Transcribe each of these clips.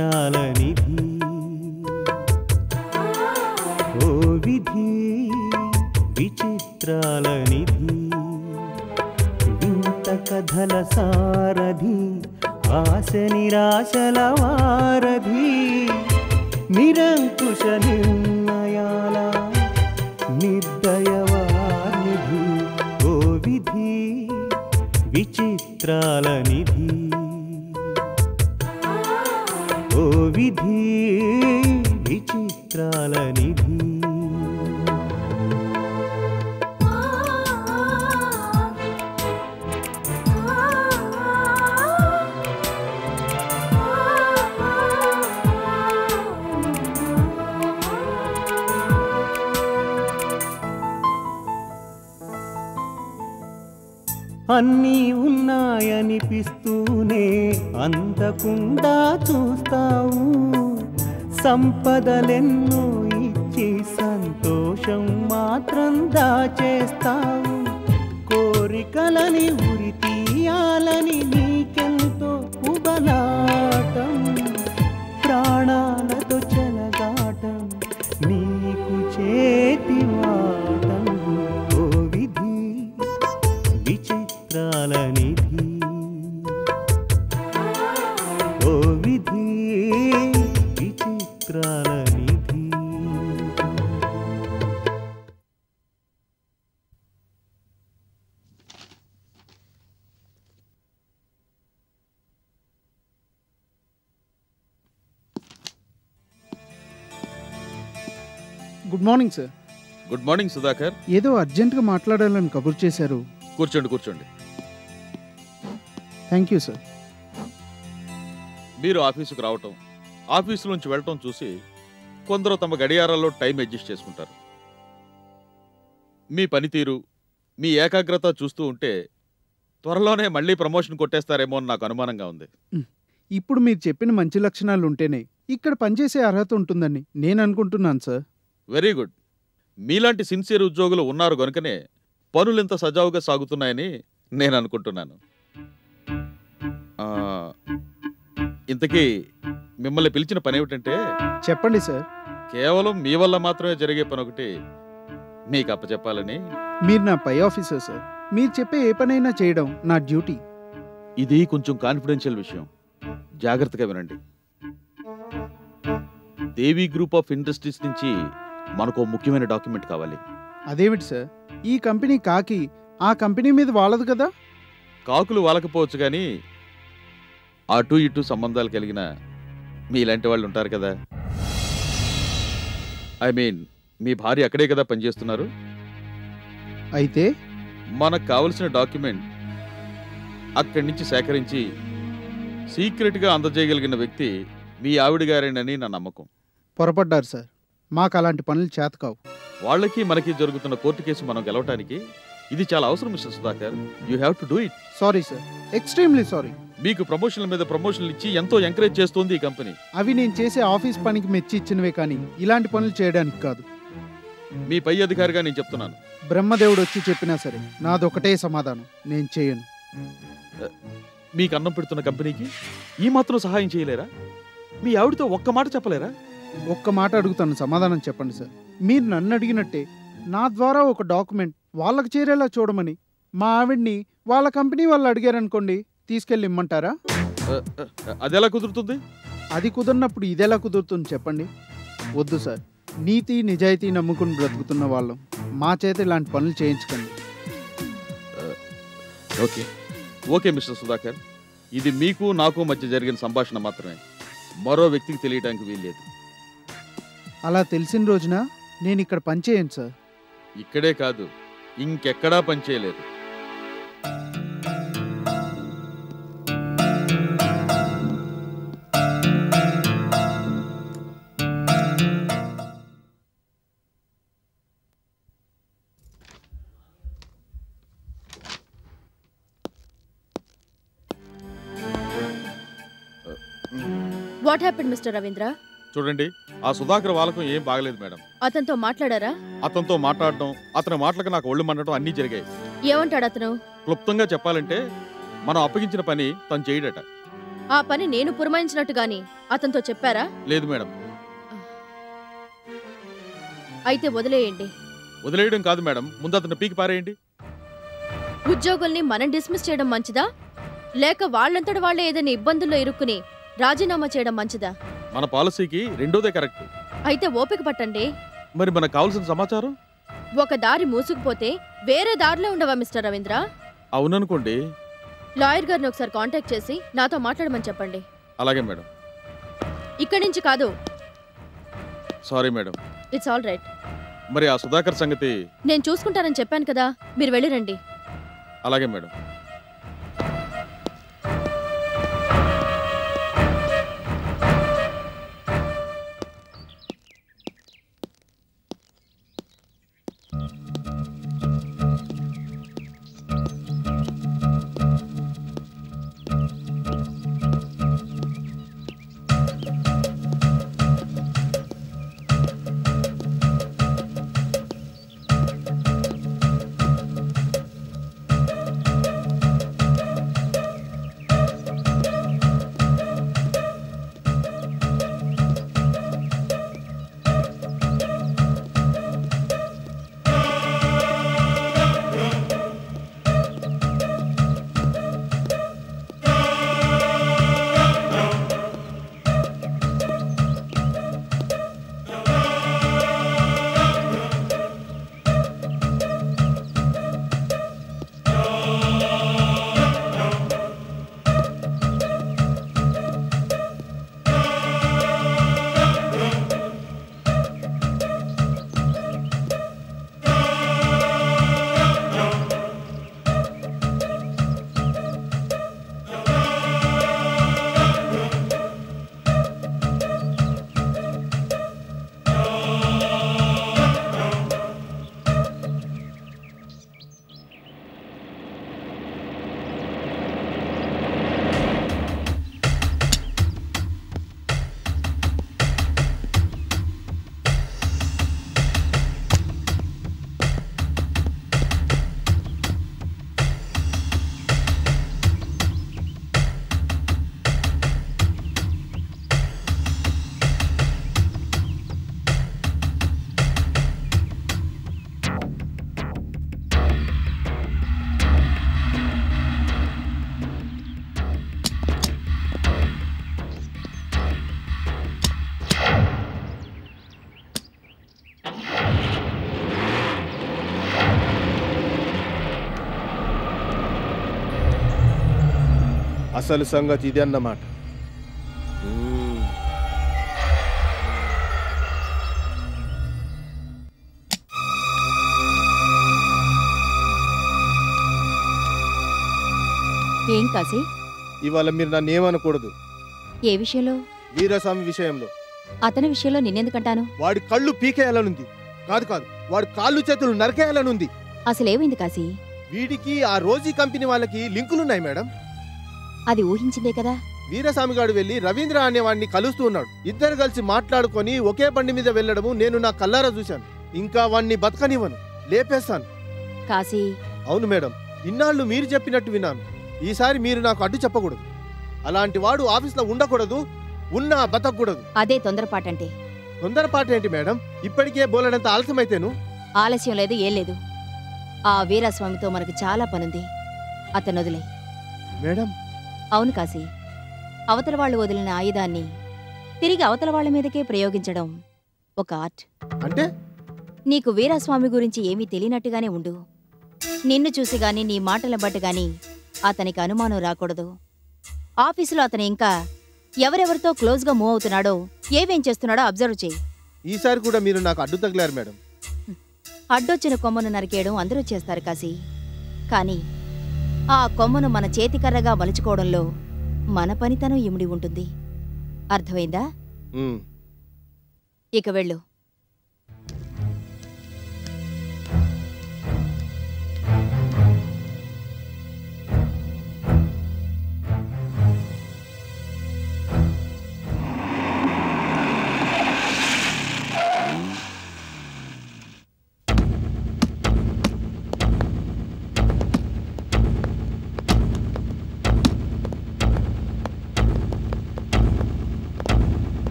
విచిత్రాల నిధి ఓ విధి విచిత్రాల నిధి వింత కథల సారథి ఆశ నిరాశల వారధి నిరంకుశ నిర్ణయాల నిర్దయవానిధి ఓ విధి విచిత్రాల నిధి ఓ విధి విచిత్రాల నిధి అన్నీ ఉన్నాయనిపిస్తూనే అందకుండా చూస్తావు సంపదలెన్నో ఇచ్చి సంతోషం మాత్రం దాచేస్తావు కోరికలని ఉరి తీయాలని నీకెంతో ఉబలాటం ప్రాణాలతో చెలగాటం నీకు చేతివాటం ఓ విధి విచిత్రాల నిధి ఓ విధి విచిత్రాల నిధి good morning sir. Good morning Sudhakar. ఏదో అర్జెంట్గా మాట్లాడాలని కబుర్ చేశారు. కూర్చోండి కూర్చోండి. Thank you sir. మీరు ఆఫీసుకు రావటం, ఆఫీసు నుంచి వెళ్ళటం చూసి కొందరు తమ గడియారాల్లో టైం అడ్జస్ట్ చేసుకుంటారు. మీ పనితీరు, మీ ఏకాగ్రత చూస్తూ ఉంటే త్వరలోనే మళ్ళీ ప్రమోషన్ కొట్టేస్తారేమో అని నాకు అనుమానంగా ఉంది. ఇప్పుడు మీరు చెప్పిన మంచి లక్షణాలు ఉంటేనే ఇక్కడ పనిచేసే అర్హత ఉంటుందని నేను అనుకుంటున్నాను సార్. Very good. మీలాంటి సిన్సియర్ ఉద్యోగులు ఉన్నారు కనుకనే పనులు ఇంత సజావుగా సాగుతున్నాయని నేను అనుకుంటున్నాను. ఇంతకీ మిమ్మల్ని పిలిచిన పని ఏమిటంటే? చెప్పండి సార్. కేవలం మీ వల్ల మాత్రమే జరిగే పని ఒకటి మీకు అప్పచెప్పాలని. మీరు నా పై ఆఫీసర్ సార్. మీరు చెప్పే ఏ పనైనా చేయడం నా డ్యూటీ. ఇది కొంచెం కాన్ఫిడెన్షియల్ విషయం, జాగ్రత్తగా వినండి. దేవి గ్రూప్ ఆఫ్ ఇండస్ట్రీస్ నుంచి మనకు ముఖ్యమైన డాక్యుమెంట్ కావాలి. అదేమిటి సార్? ఈ కంపెనీ కాకి ఆ కంపెనీ మీద వాలదు కదా? కాకులు వాలకపోవచ్చు కానీ అటు ఇటు సంబంధాలు కలిగిన మీలాంటి వాళ్ళు ఉంటారు కదా. ఐ మీన్ మీ భార్య అక్కడే కదా పనిచేస్తున్నారు. అయితే మనకు కావలసిన డాక్యుమెంట్ అక్కడి నుంచి సేకరించి సీక్రెట్గా అందజేయగలిగిన వ్యక్తి మీ ఆవిడ గారేనని నా నమ్మకం. పొరపడ్డారు సార్. మాకు అలాంటి పనులు చేతకావు. వాళ్ళకి మనకి జరుగుతున్న కోర్టు కేసు మనం గెలవటానికి ఇది చాలా అవసరం mister Sudhakar. You have to do it. Sorry sir, extremely sorry. మీకు ప్రమోషన్ల మీద ప్రమోషన్లు ఇచ్చి ఎంతో ఎంకరేజ్ చేస్తుంది ఈ కంపెనీ. అవి నేను చేసే ఆఫీస్ పనికి మెచ్చి ఇచ్చినవే కానీ ఇలాంటి పనులు చేయడానికి కాదు. మీ పై అధికారిగా నేను చెప్తున్నాను. బ్రహ్మదేవుడు వచ్చి చెప్పినా సరే నాదొకటే సమాధానం, నేను చేయను. మీకు అన్నం పెడుతున్న కంపెనీకి ఈ మాత్రం సహాయం చేయలేరా? మీ ఆవిడతో ఒక్క మాట చెప్పలేరా? ఒక్క మాట అడుగుతాను, సమాధానం చెప్పండి సార్. మీరు నన్ను అడిగినట్టే నా ద్వారా ఒక డాక్యుమెంట్ వాళ్ళకి చేరేలా చూడమని మా ఆవిడ్ని వాళ్ళ కంపెనీ వాళ్ళు అడిగారనుకోండి, తీసుకెళ్ళి ఇమ్మంటారా? అది ఎలా కుదురుతుంది? అది కుదిరినప్పుడు ఇదెలా కుదురుతుంది చెప్పండి? వద్దు సార్. నీతి నిజాయితీ నమ్ముకుని బ్రతుకుతున్న వాళ్ళం మా చేత ఇలాంటి పనులు చేయించకండి. ఓకే ఓకే మిస్టర్ సుధాకర్, ఇది మీకు నాకు మధ్య జరిగిన సంభాషణ మాత్రమే, మరో వ్యక్తికి తెలియడానికి వీల్లేదు. అలా తెలిసిన రోజున నేను ఇక్కడ పనిచేయను సార్. ఇక్కడే కాదు, ఇంకెక్కడా పనిచేయలేదు. What happened mister Ravindra? చూడండి, ఆ సుధాకర్ వాళ్ళకం ఏం బాగలేదు మేడం. అతనితో మాట్లాడారా? అతనితో మాట్లాడడం, అతని మాటలకు నాకు ఒళ్ళు మండటం అన్నీ జరిగాయి. ఏమంటాడు అతను? క్లుప్తంగా చెప్పాలంటే మనం అప్పగించిన పని తను చేయడట. ఆ పని నేను పురమాయించినట్టు గాని అతనితో చెప్పారా? లేదు మేడం. అయితే వదిలేయండి. వదిలేయడం కాదు మేడం, ముందు అతను పీకి పారేయండి. ఉద్యోగుల్ని మనం డిస్మిస్ చేయడం మంచిదా, లేక వాళ్ళంతట వాళ్ళే ఏదైనా ఇబ్బందుల్లో ఇరుక్కుని రాజీనామా చేయడం మంచిదా? మన పాలసీకి రెండోదే కరెక్ట్. అయితే ఓపిక పట్టండి. మరి మనకు కావాల్సిన సమాచారం? ఒక దారి మూసుకుపోతే వేరే దారిలో ఉండవా మిస్టర్ రవీంద్ర? అవుననుకోండి. లాయర్ గారిని ఒకసారి కాంటాక్ట్ చేసి నాతో మాట్లాడమని చెప్పండి. అలాగే మేడం. ఇక్కడి నుంచి కాదు. Sorry madam. It's all right. మరి ఆ సుధాకర్ సంగతి? నేను చూసుకుంటానని చెప్పాను కదా, మీరు వెళ్ళిరండి. అలాగే మేడం. అసలు సంగతి ఇది అన్నమాట. ఏం కాశీ? ఇవాళ మీరు నన్ను ఏమనకూడదు. ఏ విషయంలో? వీరస్వామి విషయంలో. అతని విషయంలో నిన్నెందుకంటాను? వాడి కళ్ళు పీకేయాలనుంది. కాదు కాదు, వాడి కాళ్ళు చేతులు నరకేయాలనుంది. అసలేమైంది కాశీ? వీడికి ఆ రోజీ కంపెనీ వాళ్ళకి లింకులున్నాయి మేడం. అది ఊహించిందే కదా. వీరస్వామి గారు వెళ్లి రవీంద్ర అనేవాడిని కలుస్తూ ఉన్నాడు. ఇద్దరు కలిసి మాట్లాడుకొని ఒకే బండి మీద వెళ్లడము నేను నా కల్లారా చూశాను. ఇంకా వాణ్ణి బతకనివ్వను, లేపేస్తాను. కాశీ. అవును మేడం, ఇన్నాళ్ళు మీరు చెప్పినట్టు విన్నాను. ఈసారి మీరు నాకు అడ్డు చెప్పకూడదు. అలాంటి వాడు ఆఫీస్లో ఉండకూడదు, ఉన్నా బతకూడదు. అదే తొందరపాటంటే. తొందరపాటు ఏంటి మేడం? ఇప్పటికే బోలెడంత ఆలస్యమైతేను. ఆలస్యం లేదు, ఏం లేదు. ఆ వీరస్వామితో మనకు చాలా పనుంది. అతను వదిలే. మేడం. అవును కాశీ, అవతల వాళ్ళు వదిలిన ఆయుధాన్ని తిరిగి అవతల వాళ్ళ మీదకే ప్రయోగించడం ఒక ఆర్ట్. అంటే? నీకు వీరస్వామి గురించి ఏమీ తెలియనట్టుగానే ఉండు. నిన్ను చూసిగాని నీ మాటల బట్టుగాని అతనికి అనుమానం రాకూడదు. ఆఫీసులో అతను ఇంకా ఎవరెవరితో క్లోజ్గా మూవ్ అవుతున్నాడో, ఏమేం చేస్తున్నాడో అబ్జర్వ్ చేయి. ఈసారి కూడా మీరు నాకు అడ్డు తగిలారు మేడం. అడ్డొచ్చిన కొమ్మను నరికేయడం అందరూ చేస్తారు కాశీ. కానీ ఆ కొమ్మను మన చేతికర్రగా మలుచుకోవడంలో మన పనితనం ఇమిడి ఉంటుంది. అర్థమైందా? ఇక వెళ్ళు.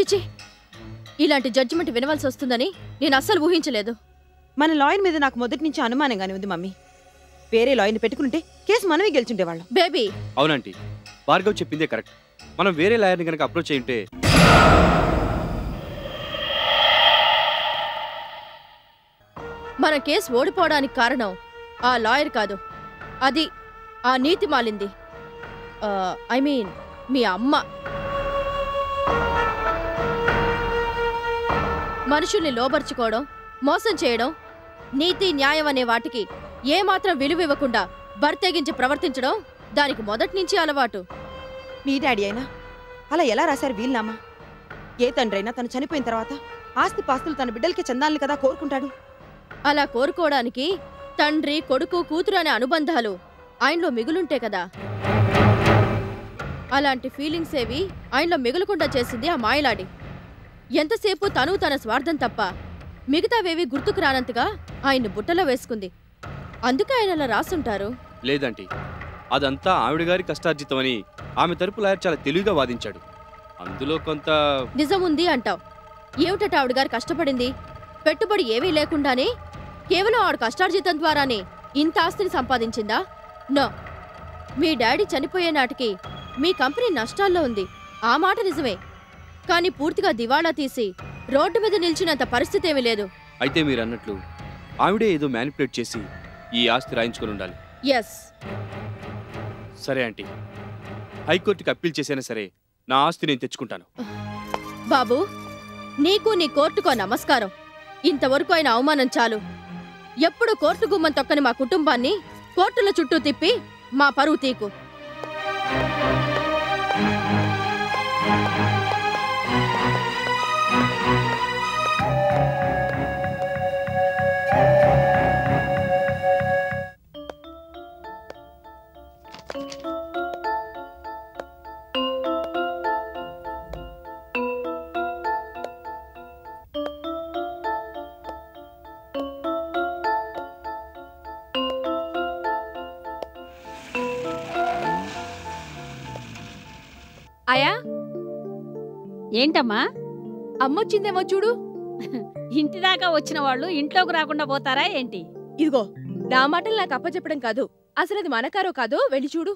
చిచి, ఇలాంటి జడ్జిమెంట్ వినవలసి వస్తుందని నేను అస్సలు ఊహించలేదు. మన లాయర్ మీద నాకు మొదటి నుంచి అనుమానంగానే ఉంది మమ్మీ. వేరే లాయర్ని పెట్టుకుంటే కేసు మనమే గెలిచుండేవాళ్ళం. బేబీ, అవునంటీ, భార్గవ్ చెప్పిందే కరెక్ట్. మనం వేరే లాయర్ని కనుక అప్రోచ్ అయ్యుంటే మన కేసు ఓడిపోవడానికి కారణం ఆ లాయర్ కాదు, అది ఆ నీతి మాలింది. ఐ మీన్ మీ అమ్మ. మనుషుల్ని లోబర్చుకోవడం, మోసం చేయడం, నీతి న్యాయం అనే వాటికి ఏమాత్రం విలువ ఇవ్వకుండా బర్తెగించి ప్రవర్తించడం దానికి మొదటి నుంచి అలవాటు. మీ డాడీ అయినా అలా ఎలా రాశారు వీలునామా? ఏ తండ్రి అయినా తను చనిపోయిన తర్వాత ఆస్తి పాస్తులు తన బిడ్డలకి చెందాలని కదా కోరుకుంటాడు. అలా కోరుకోవడానికి తండ్రి, కొడుకు, కూతురు అనే అనుబంధాలు ఆయనలో మిగులుంటే కదా. అలాంటి ఫీలింగ్స్ ఏవి ఆయనలో మిగులకుండా చేసింది ఆ మాయలాడి. ఎంతసేపు తను తన స్వార్థం తప్ప మిగతావేవి గుర్తుకు రానంతగా ఆయన్ని బుట్టలో వేసుకుంది. అందుకే ఆయన అలా రాసుంటారు. లేదంటీ, అదంతా ఆవిడ గారి కష్టార్జితమని ఆమె తరపు లాయర్ చాలా తెలివిగా వాదించాడు. అందులో కొంత నిజముంది అంటావు. ఏమిటట ఆవిడ గారు కష్టపడింది? పెట్టుబడి ఏవీ లేకుండానే కేవలం ఆవిడ కష్టార్జితం ద్వారానే ఇంత ఆస్తిని సంపాదించిందా? నో. మీ డాడీ చనిపోయే నాటికి మీ కంపెనీ నష్టాల్లో ఉంది, ఆ మాట నిజమే. కానీ పూర్తిగా దివాళా తీసి రోడ్డు మీద నిల్చినంత పరిస్థితి ఏమీ లేదు. అయితే మీరు అన్నట్లు ఆవిడే ఏదో మ్యానిపులేట్ చేసి ఈ ఆస్తి రాయించుకుని ఉండాలి. ఎస్. సరే ఆంటీ, హైకోర్టుకి అప్పీల్ చేసైనా సరే నా ఆస్తి నేను తెచ్చుకుంటాను. బాబు, నీకు నీ కోర్టుకో నమస్కారం. ఇంతవరకు ఆయన అవమానం చాలు. ఎప్పుడు కోర్టు గుమ్మం తొక్కని మా కుటుంబాన్ని కోర్టుల చుట్టూ తిప్పి మా పరువు తీకు. ఆయా, ఏంటమ్మా? అమ్మొచ్చిందేమో చూడు. ఇంటి దాకా వచ్చిన వాళ్ళు ఇంట్లోకి రాకుండా పోతారా ఏంటి? ఇదిగో, నా మాటలు నాకు అప్పచెప్పడం కాదు, అసలు అది మన కారో కాదో వెళ్ళి చూడు.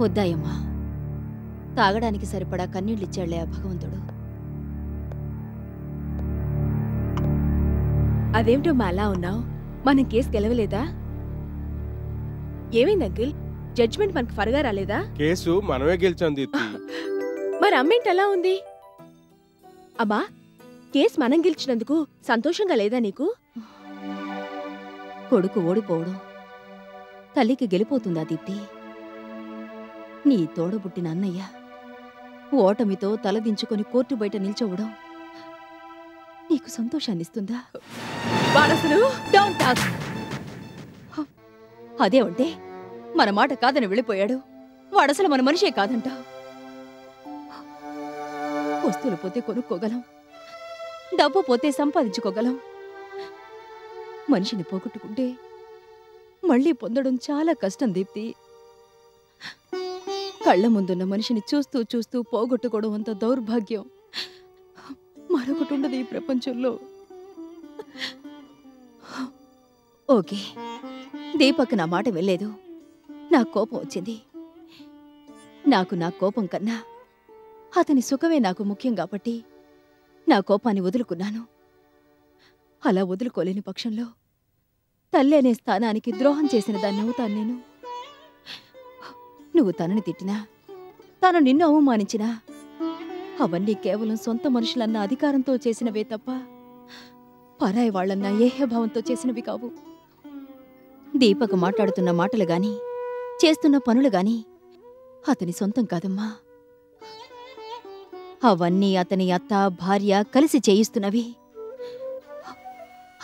వద్దాయమ్మా, తాగడానికి సరిపడా కన్నీళ్ళిచ్చాళ్లే ఆ భగవంతుడు. అదేమిటమ్మా అలా ఉన్నావు? మనం కేసు గెలవలేదా? ఏమైంది అంకిల్? జడ్జిమెంట్ మనకు ఫరగా రాలేదా? కేసు మనమే గెలిచాం దీప్తి. మరి అమ్మేంటి అలా ఉంది? అమ్మా, కేసు మనం గెలిచినందుకు సంతోషంగా లేదా నీకు? కొడుకు ఓడిపోవడం తల్లికి గెలిపోతుందా దీప్తి? నీ తోడబుట్టిన అన్నయ్య ఓటమితో తలదించుకొని కోర్టు బయట నిల్చోవడం నీకు సంతోషాన్నిస్తుందా? వాడసలు డోంట్ టాక్. అదే ఉంటే మన మాట కాదని వెళ్ళిపోయాడు. వాడసలు మన మనిషే కాదంట. వస్తువులు పోతే కొనుక్కోగలం, డబ్బు పోతే సంపాదించుకోగలం. మనిషిని పోగొట్టుకుంటే మళ్ళీ పొందడం చాలా కష్టం దీప్తి. కళ్ళ ముందున్న మనిషిని చూస్తూ చూస్తూ పోగొట్టుకోవడం అంత దౌర్భాగ్యం మరొకటి ఉండదు ఈ ప్రపంచంలో. ఓకే, దీపక్ నా మాట వెళ్ళలేదు. నా కోపం వచ్చింది. నా కోపం కన్నా అతని సుఖమే నాకు ముఖ్యం కాబట్టి నా కోపాన్ని వదులుకున్నాను. అలా వదులుకోలేని పక్షంలో తల్లి అనే స్థానానికి ద్రోహం చేసిన దాన్ని అవుతాను నేను. నువ్వు తనని తిట్టినా, తను నిన్ను అవమానించినా అవన్నీ కేవలం సొంత మనుషులన్న అధికారంతో చేసినవే తప్ప పరాయి వాళ్లన్న ఏహ్యభావంతో చేసినవి కావు. దీపక్ మాట్లాడుతున్న మాటలు గాని చేస్తున్న పనులు గాని అతని సొంతం కాదమ్మా. అవన్నీ అతని అత్త, భార్య కలిసి చేయిస్తున్నవి.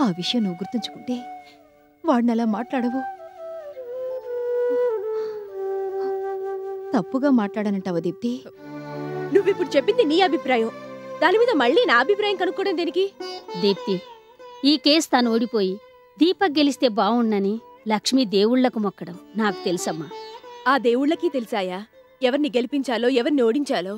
ఆ విషయం నువ్వు గుర్తుంచుకుంటే వాడినలా మాట్లాడవు. తప్పుగా మాట్లాడనంటావా దీప్తి? నువ్విప్పుడు చెప్పింది నీ అభిప్రాయం, దాని మీద మళ్ళీ నా అభిప్రాయం కనుక్కోవడం దేనికి? దీప్తి, ఈ కేసు తాను ఓడిపోయి దీపక్ గెలిస్తే బావుండని లక్ష్మి దేవుళ్లకు మొక్కడం నాకు తెలుసమ్మా. ఆ దేవుళ్ళకి తెలుసాయా ఎవరిని గెలిపించాలో ఎవరిని ఓడించాలో?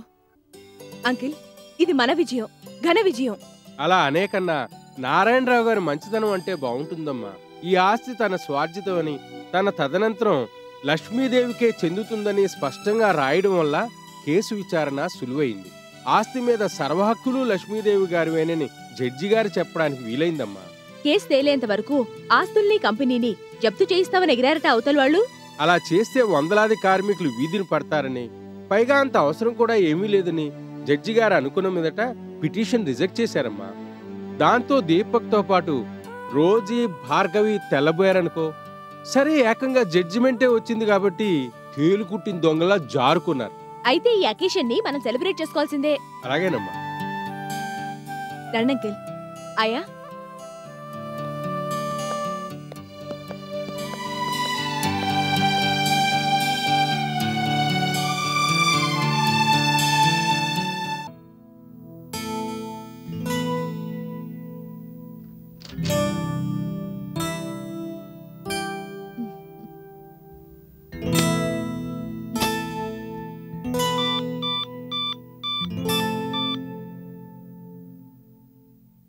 అంకిల్, ఇది మన విజయం, ఘన విజయం. అలా అనేకన్నా నారాయణరావు గారి మంచితనం అంటే బాగుంటుందమ్మా. ఈ ఆస్తి తన స్వార్జితమని, తన తదనంతరం లక్ష్మీదేవికే చెందుతుందని స్పష్టంగా రాయడం వల్ల కేసు విచారణ సులువైంది. ఆస్తి మీద సర్వహక్కులు లక్ష్మీదేవి గారివేనని జడ్జి గారు చెప్పడానికి వీలైందమ్మా. కేసు తేలేంత వరకు ఆస్తుల్ని కంపెనీని జప్తు చేయిస్తామని ఎగిరారట అవతల వాళ్ళు. అలా చేస్తే వందలాది కార్మికులు వీధిని పడతారని, పైగా అంత అవసరం కూడా ఏమీ లేదని జడ్జి గారు అనుకున్న మీదట పిటిషన్ రిజెక్ట్ చేశారమ్మా. దాంతో దీపక్తో పాటు రోజీ, భార్గవి తెల్లబోయారనుకో. సరే, ఏకంగా జడ్జిమెంటే వచ్చింది కాబట్టి తేలు కుట్టిన దొంగలా జారుకున్నారు. అయితే ఈ అకేషన్ ని మనం సెలబ్రేట్ చేసుకోవాల్సిందే. అలాగేనమ్మా. రణంకిల్, ఆయా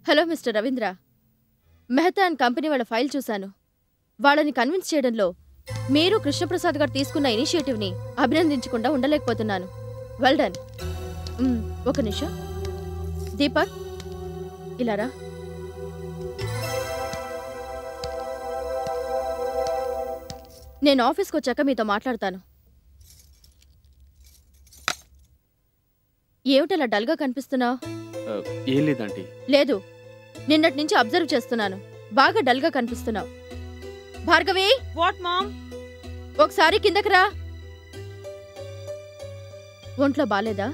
hello mister Ravindra, Mehta and company వాళ్ళ ఫైల్ చూశాను. వాళ్ళని కన్విన్స్ చేయడంలో మీరు కృష్ణప్రసాద్ గారు తీసుకున్న ఇనిషియేటివ్ని అభినందించకుండా ఉండలేకపోతున్నాను. Well done. ఒక నిమిషం దీపక్, ఇలారా. నేను ఆఫీస్కి వచ్చాక మీతో మాట్లాడతాను. ఏమిటలా డల్గా కనిపిస్తున్నావు? ఏం లేదంటీ. లేదు, నిన్నటి నుంచి అబ్జర్వ్ చేస్తున్నాను. బాగా డల్గా కనిపిస్తున్నావు. Bhargavi, what mom? ఒకసారి కిందకి రా. ఒంట్లో బాలేదా?